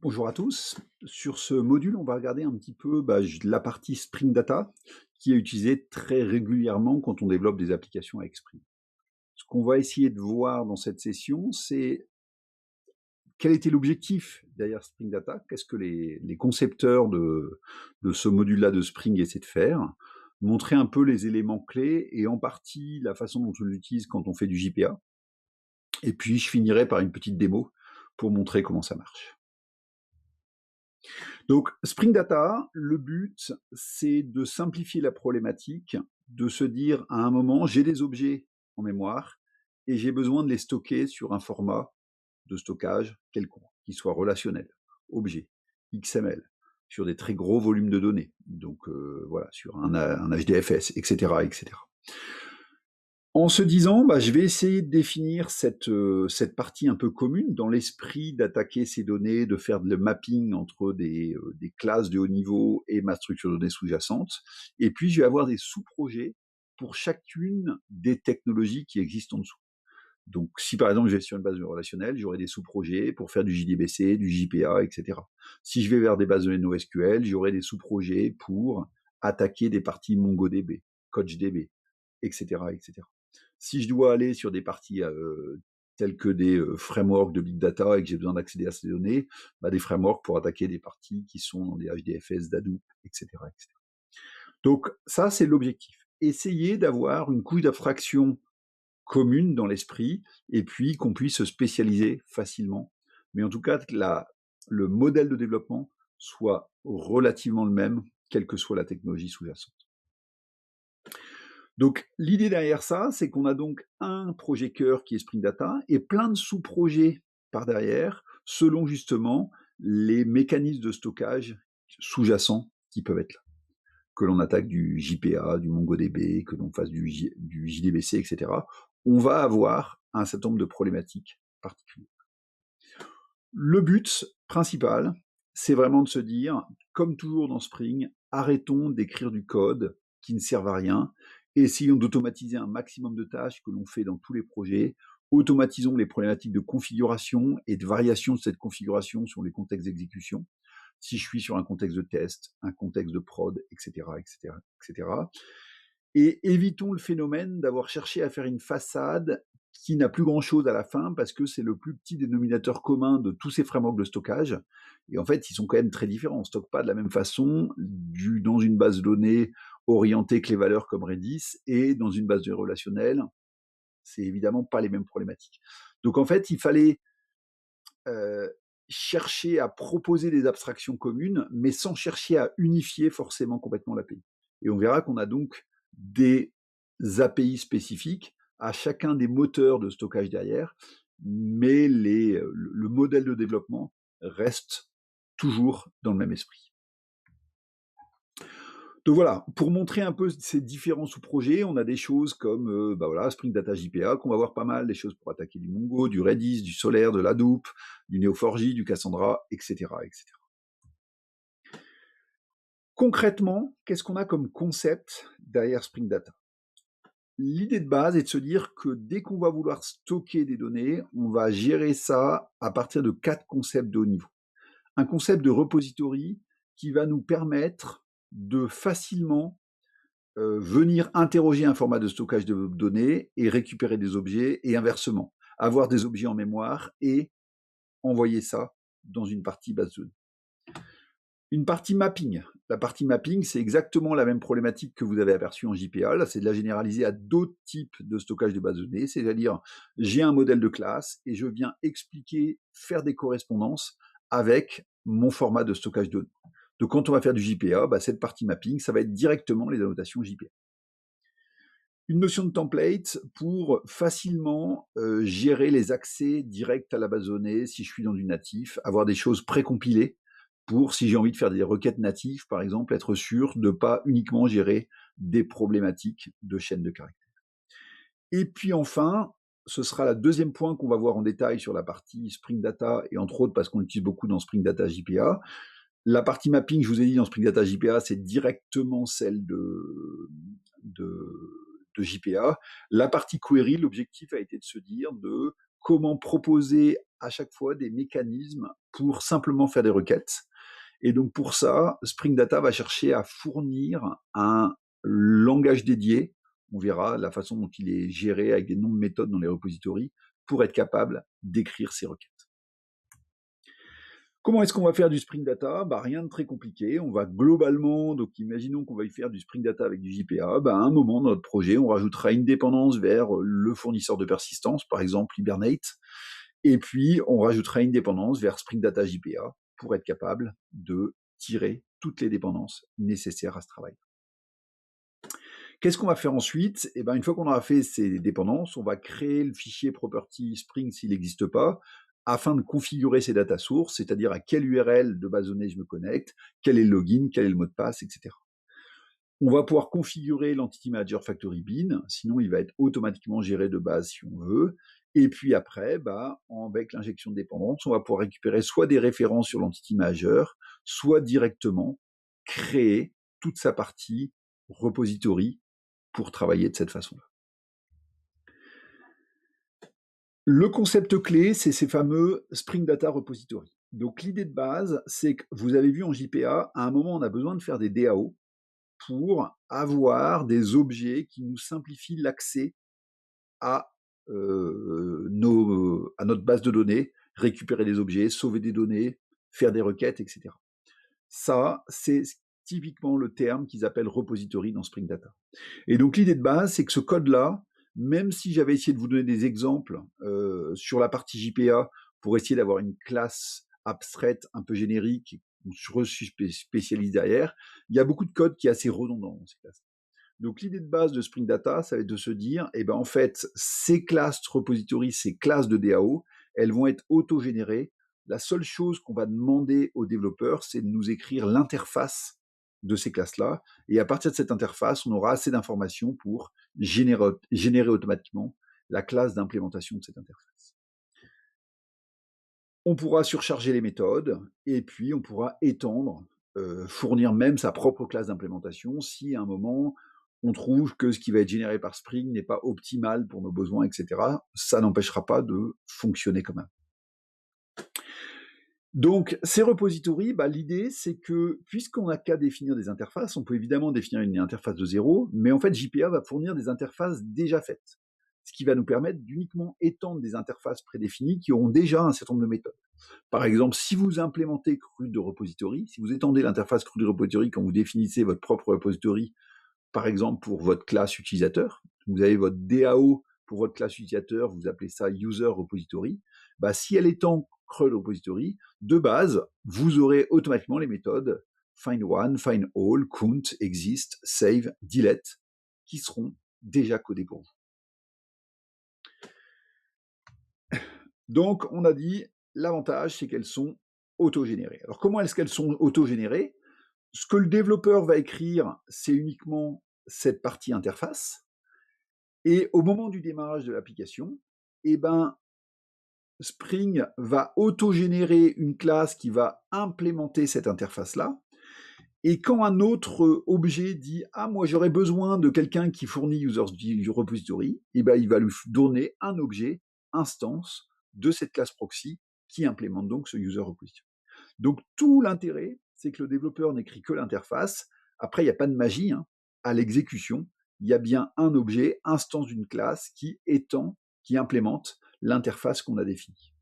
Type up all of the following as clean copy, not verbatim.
Bonjour à tous. Sur ce module, on va regarder un petit peu la partie Spring Data qui est utilisée très régulièrement quand on développe des applications avec Spring. Ce qu'on va essayer de voir dans cette session, c'est quel était l'objectif derrière Spring Data, qu'est-ce que les concepteurs de ce module-là de Spring essaient de faire, montrer un peu les éléments clés et en partie la façon dont on l'utilise quand on fait du JPA. Et puis je finirai par une petite démo pour montrer comment ça marche. Donc, Spring Data, le but, c'est de simplifier la problématique, de se dire à un moment, j'ai des objets en mémoire et j'ai besoin de les stocker sur un format de stockage quelconque, qui soit relationnel, objet, XML, sur des très gros volumes de données, donc voilà, sur un HDFS, etc., etc. En se disant, je vais essayer de définir cette partie un peu commune dans l'esprit d'attaquer ces données, de faire le mapping entre des classes de haut niveau et ma structure de données sous-jacente. Et puis, je vais avoir des sous-projets pour chacune des technologies qui existent en dessous. Donc, si par exemple je vais sur une base de données relationnelle, j'aurai des sous-projets pour faire du JDBC, du JPA, etc. Si je vais vers des bases de données NoSQL, j'aurai des sous-projets pour attaquer des parties MongoDB, CouchDB, etc., etc. Si je dois aller sur des parties telles que des frameworks de big data et que j'ai besoin d'accéder à ces données, des frameworks pour attaquer des parties qui sont dans des HDFS, d'Hadoop, etc., etc. Donc ça, c'est l'objectif. Essayer d'avoir une couche d'abstraction commune dans l'esprit et puis qu'on puisse se spécialiser facilement. Mais en tout cas, que le modèle de développement soit relativement le même, quelle que soit la technologie sous-jacente. Donc, l'idée derrière ça, c'est qu'on a donc un projet cœur qui est Spring Data et plein de sous-projets par derrière, selon justement les mécanismes de stockage sous-jacents qui peuvent être là. Que l'on attaque du JPA, du MongoDB, que l'on fasse du JDBC, etc. On va avoir un certain nombre de problématiques particulières. Le but principal, c'est vraiment de se dire, comme toujours dans Spring, arrêtons d'écrire du code qui ne sert à rien, essayons d'automatiser un maximum de tâches que l'on fait dans tous les projets, automatisons les problématiques de configuration et de variation de cette configuration sur les contextes d'exécution, si je suis sur un contexte de test, un contexte de prod, etc., etc., etc. Et évitons le phénomène d'avoir cherché à faire une façade qui n'a plus grand-chose à la fin parce que c'est le plus petit dénominateur commun de tous ces frameworks de stockage. Et en fait, ils sont quand même très différents. On ne stocke pas de la même façon dans une base de données orientée clé valeur comme Redis et dans une base de données relationnelle. C'est évidemment pas les mêmes problématiques. Donc en fait, il fallait chercher à proposer des abstractions communes, mais sans chercher à unifier forcément complètement l'API. Et on verra qu'on a donc des API spécifiques à chacun des moteurs de stockage derrière, mais le modèle de développement reste toujours dans le même esprit. Donc voilà, pour montrer un peu ces différents sous-projets, on a des choses comme Spring Data JPA, qu'on va voir pas mal, des choses pour attaquer du Mongo, du Redis, du Solaire, de l'Hadoop, du Neo4j, du Cassandra, etc., etc. Concrètement, qu'est-ce qu'on a comme concept derrière Spring Data? L'idée de base est de se dire que dès qu'on va vouloir stocker des données, on va gérer ça à partir de 4 concepts de haut niveau. Un concept de repository qui va nous permettre de facilement venir interroger un format de stockage de données et récupérer des objets et inversement, avoir des objets en mémoire et envoyer ça dans une partie base de données. Une partie mapping. La partie mapping, c'est exactement la même problématique que vous avez aperçue en JPA. Là, c'est de la généraliser à d'autres types de stockage de base de données, c'est-à-dire j'ai un modèle de classe et je viens expliquer, faire des correspondances avec mon format de stockage de données. Donc quand on va faire du JPA, cette partie mapping, ça va être directement les annotations JPA. Une notion de template pour facilement gérer les accès directs à la base de données si je suis dans du natif, avoir des choses précompilées pour, si j'ai envie de faire des requêtes natives, par exemple, être sûr de ne pas uniquement gérer des problématiques de chaîne de caractères. Et puis enfin, ce sera le deuxième point qu'on va voir en détail sur la partie Spring Data, et entre autres parce qu'on l'utilise beaucoup dans Spring Data JPA. La partie mapping, je vous ai dit, dans Spring Data JPA, c'est directement celle de JPA. La partie query, l'objectif a été de se dire de comment proposer à chaque fois des mécanismes pour simplement faire des requêtes. Et donc pour ça, Spring Data va chercher à fournir un langage dédié. On verra la façon dont il est géré avec des noms de méthodes dans les repositories pour être capable d'écrire ces requêtes. Comment est-ce qu'on va faire du Spring Data? Rien de très compliqué. On va globalement, donc imaginons qu'on va y faire du Spring Data avec du JPA. À un moment dans notre projet, on rajoutera une dépendance vers le fournisseur de persistance, par exemple Hibernate. Et puis, on rajoutera une dépendance vers Spring Data JPA pour être capable de tirer toutes les dépendances nécessaires à ce travail. Qu'est-ce qu'on va faire ensuite? Une fois qu'on aura fait ces dépendances, on va créer le fichier property Spring s'il n'existe pas, afin de configurer ces data sources, c'est-à-dire à quelle URL de base de données je me connecte, quel est le login, quel est le mot de passe, etc. On va pouvoir configurer l'Entity Manager Factory Bean, sinon il va être automatiquement géré de base si on veut. Et puis après, avec l'injection de dépendance, on va pouvoir récupérer soit des références sur l'Entity Manager, soit directement créer toute sa partie repository pour travailler de cette façon-là. Le concept clé, c'est ces fameux Spring Data Repository. Donc l'idée de base, c'est que vous avez vu en JPA, à un moment, on a besoin de faire des DAO pour avoir des objets qui nous simplifient l'accès à, notre base de données, récupérer des objets, sauver des données, faire des requêtes, etc. Ça, c'est typiquement le terme qu'ils appellent repository dans Spring Data. Et donc l'idée de base, c'est que ce code-là, même si j'avais essayé de vous donner des exemples sur la partie JPA pour essayer d'avoir une classe abstraite un peu générique, je me suis spécialisé derrière, il y a beaucoup de code qui est assez redondant dans ces classes. Donc l'idée de base de Spring Data, ça va être de se dire, en fait, ces classes repository, ces classes de DAO, elles vont être auto-générées. La seule chose qu'on va demander aux développeurs, c'est de nous écrire l'interface de ces classes-là. Et à partir de cette interface, on aura assez d'informations pour générer automatiquement la classe d'implémentation de cette interface. On pourra surcharger les méthodes et puis on pourra étendre, fournir même sa propre classe d'implémentation si à un moment on trouve que ce qui va être généré par Spring n'est pas optimal pour nos besoins, etc. Ça n'empêchera pas de fonctionner quand même. Donc, ces repositories, l'idée, c'est que puisqu'on n'a qu'à définir des interfaces, on peut évidemment définir une interface de zéro, mais en fait, JPA va fournir des interfaces déjà faites, ce qui va nous permettre d'uniquement étendre des interfaces prédéfinies qui auront déjà un certain nombre de méthodes. Par exemple, si vous implémentez CRUD de repository, si vous étendez l'interface CRUD de repository quand vous définissez votre propre repository, par exemple pour votre classe utilisateur, vous avez votre DAO pour votre classe utilisateur, vous appelez ça user repository, si elle étend CRUD repository, de base, vous aurez automatiquement les méthodes find one, find all, count, exist, save, delete, qui seront déjà codées pour vous. Donc, on a dit, l'avantage, c'est qu'elles sont autogénérées. Alors, comment est-ce qu'elles sont autogénérées? Ce que le développeur va écrire, c'est uniquement cette partie interface. Et au moment du démarrage de l'application, Spring va auto-générer une classe qui va implémenter cette interface-là. Et quand un autre objet dit « Ah, moi j'aurais besoin de quelqu'un qui fournit user repository », il va lui donner un objet instance de cette classe proxy qui implémente donc ce user repository. Donc tout l'intérêt, c'est que le développeur n'écrit que l'interface. Après, il n'y a pas de magie à l'exécution. Il y a bien un objet, instance d'une classe, qui implémente l'interface qu'on a définie.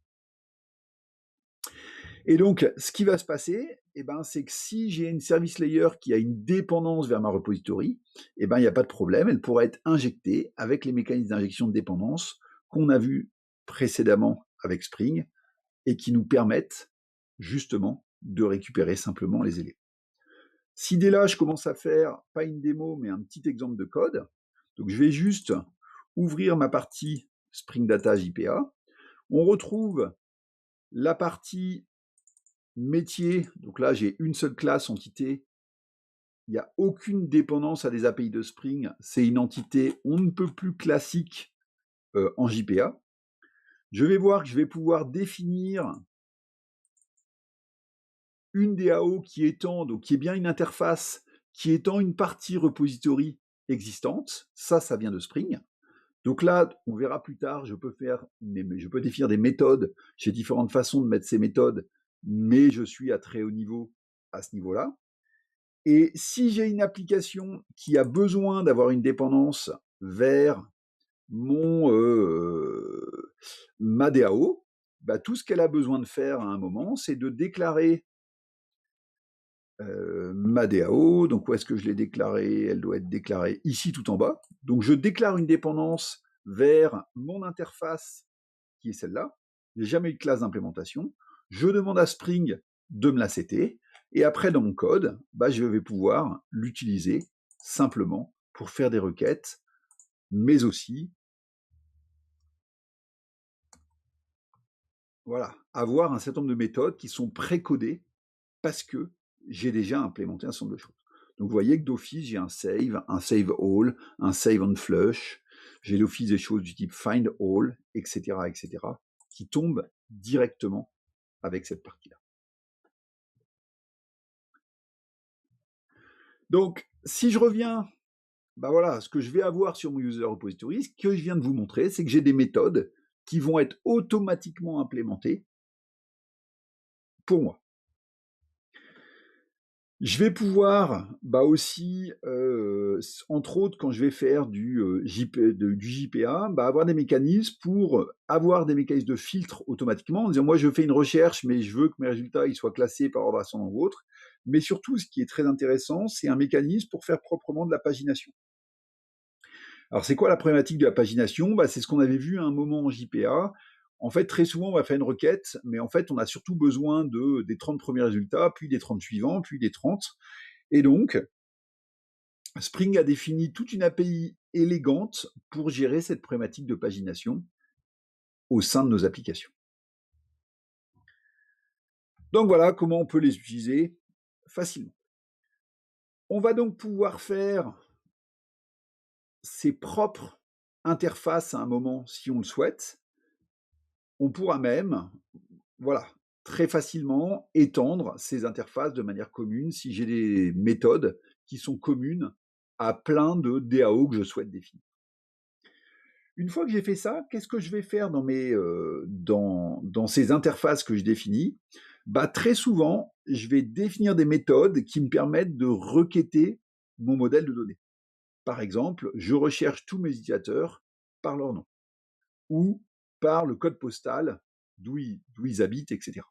Et donc, ce qui va se passer, c'est que si j'ai une service layer qui a une dépendance vers ma repository, il n'y a pas de problème, elle pourra être injectée avec les mécanismes d'injection de dépendance qu'on a vus précédemment avec Spring et qui nous permettent justement de récupérer simplement les éléments. Si dès là, je commence à faire, pas une démo, mais un petit exemple de code, donc je vais juste ouvrir ma partie Spring Data JPA. On retrouve la partie métier, donc là j'ai une seule classe entité, il n'y a aucune dépendance à des API de Spring, c'est une entité on ne peut plus classique en JPA. Je vais voir que je vais pouvoir définir une DAO qui étend, donc qui est bien une interface, qui étend une partie repository existante, ça vient de Spring. Donc là, on verra plus tard, je peux définir des méthodes. J'ai différentes façons de mettre ces méthodes, mais je suis à très haut niveau à ce niveau-là. Et si j'ai une application qui a besoin d'avoir une dépendance vers ma DAO, bah, tout ce qu'elle a besoin de faire à un moment, c'est de déclarer ma DAO. Donc, où est-ce que je l'ai déclarée? Elle doit être déclarée ici tout en bas. Donc, je déclare une dépendance vers mon interface qui est celle-là. J'ai jamais eu de classe d'implémentation. Je demande à Spring de me la setter. Et après, dans mon code, bah, je vais pouvoir l'utiliser simplement pour faire des requêtes, mais aussi voilà, avoir un certain nombre de méthodes qui sont précodées parce que j'ai déjà implémenté un certain nombre de choses. Donc vous voyez que d'office, j'ai un save all, un save on flush, j'ai d'office des choses du type find all, etc., qui tombent directement avec cette partie-là. Donc, si je reviens, bah voilà, ce que je vais avoir sur mon user repository, ce que je viens de vous montrer, c'est que j'ai des méthodes qui vont être automatiquement implémentées pour moi. Je vais pouvoir aussi, entre autres, quand je vais faire du JPA, avoir des mécanismes pour avoir des mécanismes de filtre automatiquement, en disant moi je fais une recherche, mais je veux que mes résultats ils soient classés par ordre ascendant ou autre. Mais surtout, ce qui est très intéressant, c'est un mécanisme pour faire proprement de la pagination. Alors, c'est quoi la problématique de la pagination? C'est ce qu'on avait vu à un moment en JPA. En fait, très souvent, on va faire une requête, mais en fait, on a surtout besoin des 30 premiers résultats, puis des 30 suivants, puis des 30. Et donc, Spring a défini toute une API élégante pour gérer cette problématique de pagination au sein de nos applications. Donc voilà comment on peut les utiliser facilement. On va donc pouvoir faire ses propres interfaces à un moment si on le souhaite. On pourra même, voilà, très facilement étendre ces interfaces de manière commune si j'ai des méthodes qui sont communes à plein de DAO que je souhaite définir. Une fois que j'ai fait ça, qu'est-ce que je vais faire dans ces interfaces que je définis? Très souvent, je vais définir des méthodes qui me permettent de requêter mon modèle de données. Par exemple, je recherche tous mes utilisateurs par leur nom ou par le code postal d'où ils habitent, etc.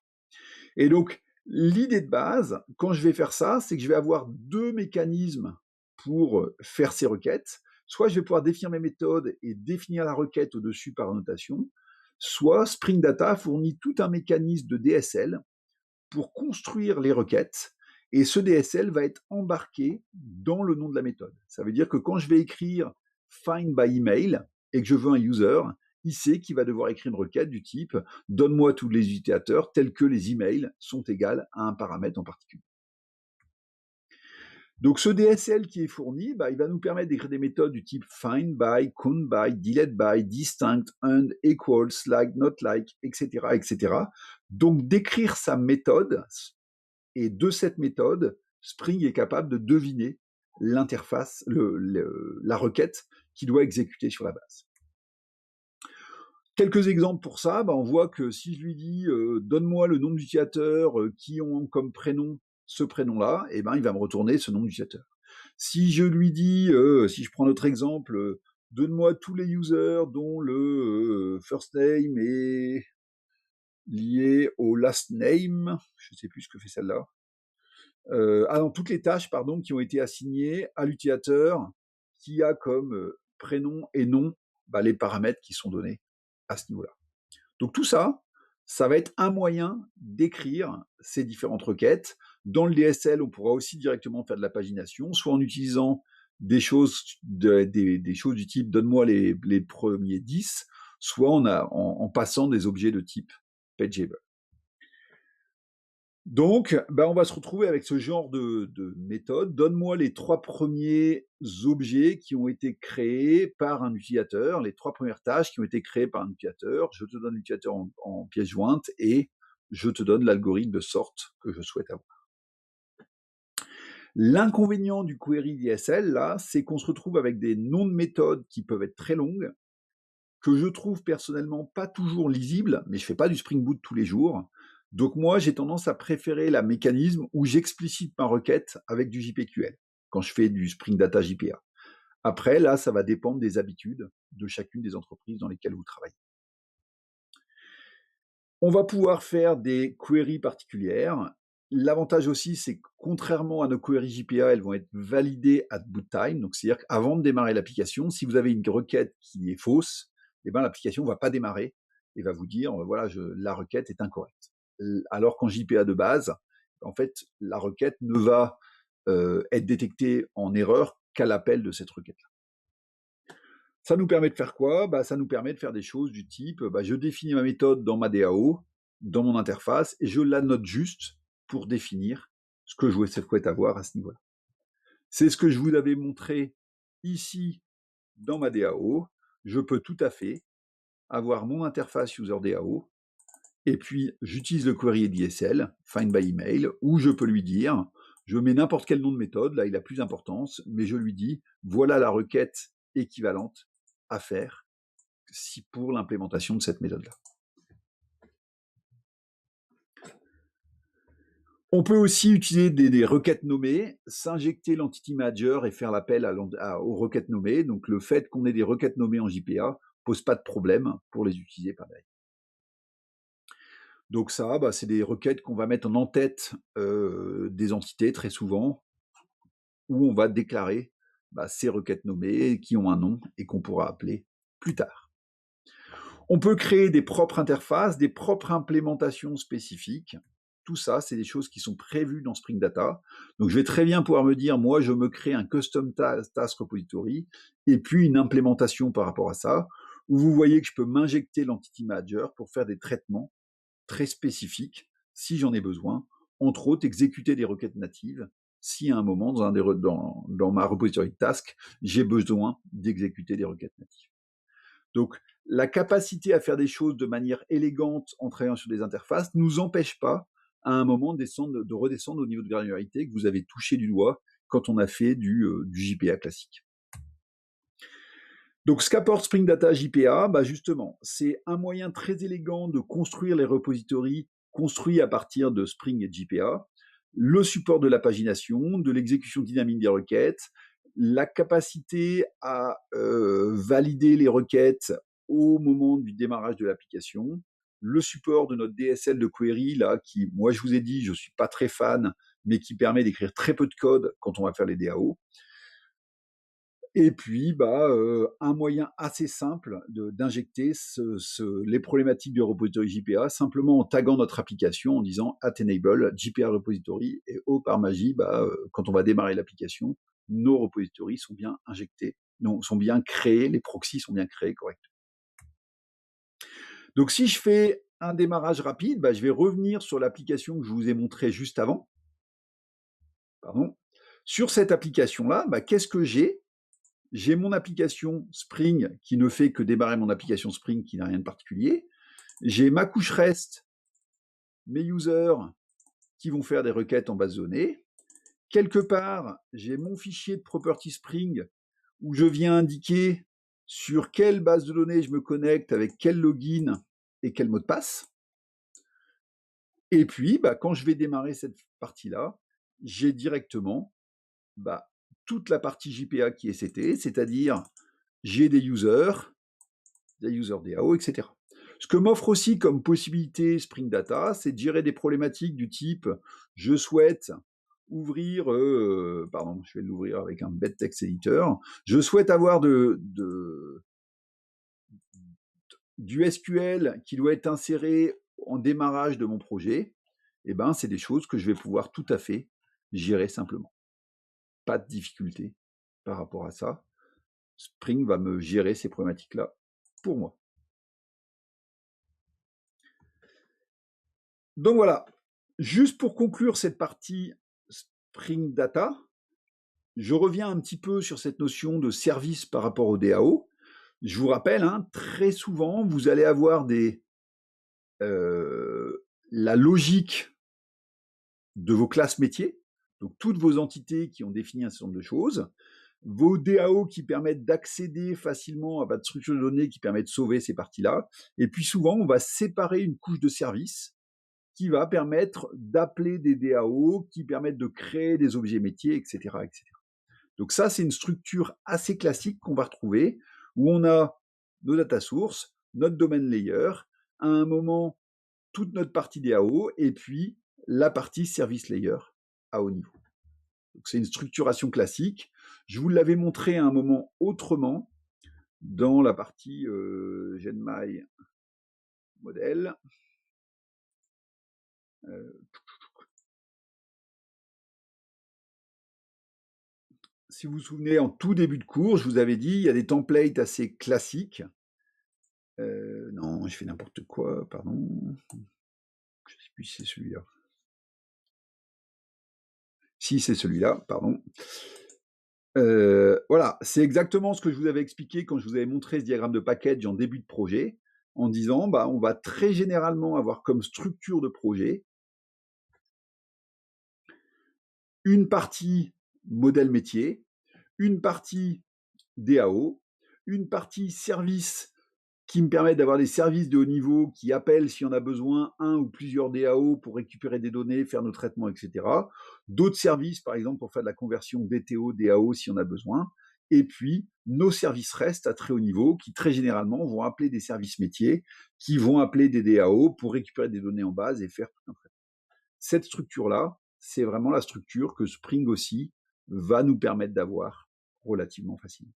Et donc, l'idée de base, quand je vais faire ça, c'est que je vais avoir deux mécanismes pour faire ces requêtes. Soit je vais pouvoir définir mes méthodes et définir la requête au-dessus par annotation, soit Spring Data fournit tout un mécanisme de DSL pour construire les requêtes, et ce DSL va être embarqué dans le nom de la méthode. Ça veut dire que quand je vais écrire find by email et que je veux un user, il sait qu'il va devoir écrire une requête du type donne-moi tous les utilisateurs tels que les emails sont égales à un paramètre en particulier. Donc ce DSL qui est fourni, il va nous permettre d'écrire des méthodes du type find by, count by, delete by, distinct, and, equals, like, not like, etc. Donc d'écrire sa méthode, et de cette méthode, Spring est capable de deviner l'interface, la requête qu'il doit exécuter sur la base. Quelques exemples pour ça, on voit que si je lui dis donne-moi le nom d'utilisateurs qui ont comme prénom ce prénom-là, il va me retourner ce nom d'utilisateur. Si je lui dis, si je prends notre exemple, donne-moi tous les users dont le first name est lié au last name, je ne sais plus ce que fait celle-là. Toutes les tâches qui ont été assignées à l'utilisateur qui a comme prénom et nom les paramètres qui sont donnés à ce niveau-là. Donc tout ça, ça va être un moyen d'écrire ces différentes requêtes. Dans le DSL, on pourra aussi directement faire de la pagination, soit en utilisant des choses du type donne-moi les premiers 10, soit en passant des objets de type pageable. Donc, on va se retrouver avec ce genre de méthode. Donne-moi les 3 premiers objets qui ont été créés par un utilisateur, les 3 premières tâches qui ont été créées par un utilisateur. Je te donne l'utilisateur en pièce jointe et je te donne l'algorithme de sorte que je souhaite avoir. L'inconvénient du query DSL, là, c'est qu'on se retrouve avec des noms de méthodes qui peuvent être très longues que je trouve personnellement pas toujours lisible, mais je fais pas du Spring Boot tous les jours. Donc moi, j'ai tendance à préférer la mécanisme où j'explicite ma requête avec du JPQL quand je fais du Spring Data JPA. Après, là, ça va dépendre des habitudes de chacune des entreprises dans lesquelles vous travaillez. On va pouvoir faire des queries particulières. L'avantage aussi, c'est que contrairement à nos queries JPA, elles vont être validées at boot time. Donc, c'est-à-dire qu'avant de démarrer l'application, si vous avez une requête qui est fausse, eh ben, l'application ne va pas démarrer et va vous dire, voilà, la requête est incorrecte. Alors qu'en JPA de base, en fait, la requête ne va être détectée en erreur qu'à l'appel de cette requête-là. Ça nous permet de faire quoi? Ça nous permet de faire des choses du type, je définis ma méthode dans ma DAO, dans mon interface, et je la note juste pour définir ce que je souhaite avoir à ce niveau-là. C'est ce que je vous avais montré ici dans ma DAO. Je peux tout à fait avoir mon interface user DAO, et puis j'utilise le query DSL, find by email, où je peux lui dire, je mets n'importe quel nom de méthode, là il a plus d'importance, mais je lui dis, voilà la requête équivalente à faire pour l'implémentation de cette méthode-là. On peut aussi utiliser des requêtes nommées, s'injecter l'entity manager et faire l'appel aux requêtes nommées. Donc le fait qu'on ait des requêtes nommées en JPA ne pose pas de problème pour les utiliser par derrière. Donc ça, c'est des requêtes qu'on va mettre en en-tête des entités très souvent, où on va déclarer ces requêtes nommées qui ont un nom et qu'on pourra appeler plus tard. On peut créer des propres interfaces, des propres implémentations spécifiques. Tout ça, c'est des choses qui sont prévues dans Spring Data. Donc, je vais très bien pouvoir me dire, moi, je me crée un custom task repository et puis une implémentation par rapport à ça, où vous voyez que je peux m'injecter l'entity manager pour faire des traitements très spécifiques si j'en ai besoin. Entre autres, exécuter des requêtes natives si à un moment, dans ma repository task, j'ai besoin d'exécuter des requêtes natives. Donc, la capacité à faire des choses de manière élégante en travaillant sur des interfaces ne nous empêche pas, à un moment, de redescendre au niveau de granularité que vous avez touché du doigt quand on a fait du JPA classique. Donc, ce qu'apporte Spring Data JPA, justement, c'est un moyen très élégant de construire les repositories construits à partir de Spring et JPA, le support de la pagination, de l'exécution dynamique des requêtes, la capacité à valider les requêtes au moment du démarrage de l'application, le support de notre DSL de query, là, qui, moi, je vous ai dit, je ne suis pas très fan, mais qui permet d'écrire très peu de code quand on va faire les DAO. Et puis, un moyen assez simple d'injecter les problématiques de repository JPA simplement en taguant notre application en disant @enable JPA repository et par magie, quand on va démarrer l'application, nos repositories sont bien injectés, sont bien créés, les proxys sont bien créés correctement. Donc, si je fais un démarrage rapide, je vais revenir sur l'application que je vous ai montrée juste avant. Pardon. Sur cette application-là, qu'est-ce que j'ai? J'ai mon application Spring qui ne fait que démarrer mon application Spring qui n'a rien de particulier. J'ai ma couche REST, mes users qui vont faire des requêtes en base de données. Quelque part, j'ai mon fichier de property Spring où je viens indiquer sur quelle base de données je me connecte, avec quel login et quel mot de passe. Et puis, quand je vais démarrer cette partie-là, j'ai directement toute la partie JPA qui est setée, c'est-à-dire j'ai des users DAO, etc. Ce que m'offre aussi comme possibilité Spring Data, c'est de gérer des problématiques du type je souhaite ouvrir, pardon, je vais l'ouvrir avec un bête text editor, je souhaite avoir du SQL qui doit être inséré en démarrage de mon projet. C'est des choses que je vais pouvoir tout à fait gérer simplement. Pas de difficulté par rapport à ça. Spring va me gérer ces problématiques-là pour moi. Donc voilà, juste pour conclure cette partie Spring Data, je reviens un petit peu sur cette notion de service par rapport au DAO. Je vous rappelle, très souvent, vous allez avoir la logique de vos classes métiers, donc toutes vos entités qui ont défini un certain nombre de choses. vos DAO qui permettent d'accéder facilement à votre structure de données qui permet de sauver ces parties-là. Et puis souvent, on va séparer une couche de service qui va permettre d'appeler des DAO, qui permettent de créer des objets métiers, etc., etc. Donc ça, c'est une structure assez classique qu'on va retrouver, où on a nos data sources, notre domaine layer, à un moment, toute notre partie DAO, et puis la partie service layer à haut niveau. Donc c'est une structuration classique. Je vous l'avais montré à un moment autrement dans la partie GenMy modèle. Si vous vous souvenez, en tout début de cours, je vous avais dit, il y a des templates assez classiques. Non, je fais n'importe quoi, pardon. Je ne sais plus si c'est celui-là. Si, c'est celui-là, pardon. Voilà, c'est exactement ce que je vous avais expliqué quand je vous avais montré ce diagramme de package en début de projet, en disant, bah, on va très généralement avoir comme structure de projet une partie modèle métier, une partie DAO, une partie service qui me permet d'avoir des services de haut niveau qui appellent si on a besoin un ou plusieurs DAO pour récupérer des données, faire nos traitements, etc. D'autres services, par exemple, pour faire de la conversion DTO, DAO si on a besoin. Et puis, nos services restent à très haut niveau qui, très généralement, vont appeler des services métiers, qui vont appeler des DAO pour récupérer des données en base et faire tout un traitement. Cette structure-là, c'est vraiment la structure que Spring aussi va nous permettre d'avoir relativement facilement.